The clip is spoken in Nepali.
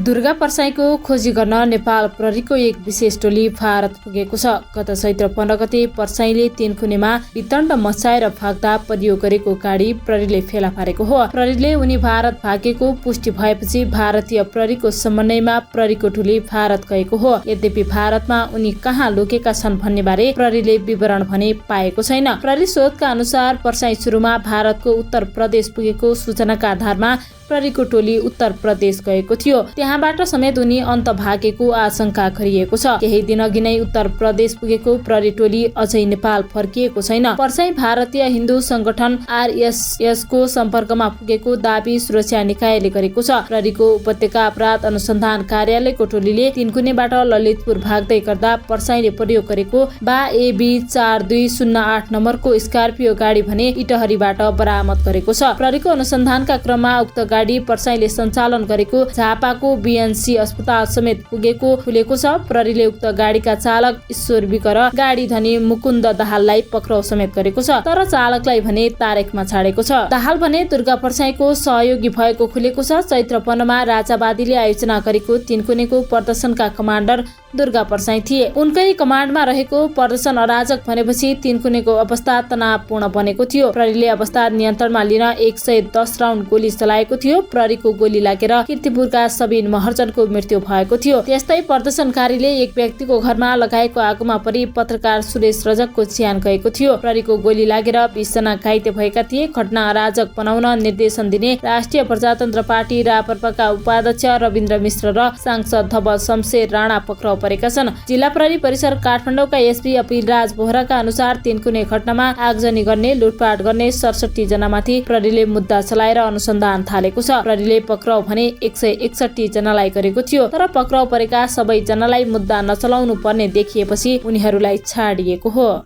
दुर्गा पर्साईको खोजी गर्न नेपाल प्रहरीको एक विशेष टोली भारत पुगेको छ। गत चैत्र 15 गते पर्साईले तीनकुनेमा वितण्ड मचाएर भाग्दा प्रयोग गरेको गाडी प्रहरीले फेला पारेको हो। प्रहरीले उनी भारत भागेको पुष्टि भएपछि भारतीय प्रहरीको समन्वयमा प्रहरीको टोली भारत गएको हो। यद्यपि भारतमा उनी कहाँ लुकेका छन् भन्ने बारे प्रहरीले विवरण भने पाएको छैन। प्रहरी स्रोतका अनुसार पर्साई सुरुमा भारतको उत्तर प्रदेश पुगेको सूचनाका आधारमा प्रहरीको टोली उत्तर प्रदेश गएको थियो। त्यहाँबाट समेत उनी अन्त भागेको आशंका गरिएको छ। केही दिन अघि नै उत्तर प्रदेश पुगेको प्रहरी टोली अझै नेपाल फर्किएको छैन। पर्साई भारतीय हिन्दू संगठन RSS को सम्पर्कमा पुगेको दाबी सुरक्षा निकायले गरेको छ। प्रहरीको उपत्यका अपराध अनुसन्धान कार्यालयको टोलीले तीनकुनेबाट ललितपुर भाग्दै गर्दा पर्साईले प्रयोग गरेको AB 4208 नम्बरको स्कर्पियो गाडी भने इटहरीबाट बरामद गरेको छ। प्रहरीको अनुसन्धानका क्रममा उक्त गाडी पर्साईले सञ्चालन गरेको झापाको BNC अस्पताल समेत पुगेको खुलेको छ। प्रहरीले उक्त गाडीका चालक ईश्वर विक र गाडी धनी मुकुन्द दाहाललाई पक्राउ समेत गरेको छ, तर चालकलाई भने तारेकमा छाडेको छ। दाहाल भने दुर्गा पर्साईको सहयोगी भएको खुलेको छ। चैत्र 15 मा राजावादीले आयोजना गरेको तीनकुनेको प्रदर्शनका कमान्डर दुर्गा पर्साई थिए। उनकै कमान्डमा रहेको प्रदर्शन अराजक भनेपछि तीनकुनेको अवस्था तनावपूर्ण बनेको थियो। प्रहरीले अवस्था नियन्त्रणमा लिन 110 राउन्ड गोली चलाएको थियो। प्रहरीको गोली लागेर कीर्तिपुरका सबिन महर्जनको मृत्यु भएको थियो। त्यस्तै प्रदर्शनकारीले एक व्यक्तिको घरमा लगाएको आगोमा परि पत्रकार सुरेश रजकको ज्यान गएको थियो। प्रहरीको गोली लागेर 20 जना घाइते भएका थिए। घटना अराजक बनाउन निर्देशन दिने राष्ट्रिय प्रजातन्त्र पार्टी राप्रपाका उपाध्यक्ष रविन्द्र मिश्र र सांसद धवल शमशेर राणा पक्राउ परेका छन्। जिल्ला प्रहरी परिसर काठमाडौँका SP अपिलराज बोहराका अनुसार तीनकुने घटनामा आगजनी गर्ने, लुटपाट गर्ने 67 जनामाथि प्रहरीले मुद्दा चलाएर अनुसन्धान थालेको छ। प्रहरीले पक्राउ भने 161 जनालाई गरेको थियो, तर पक्राउ परेका सबै जनालाई मुद्दा नचलाउनु पर्ने देखिएपछि उनीहरूलाई छाडिएको हो।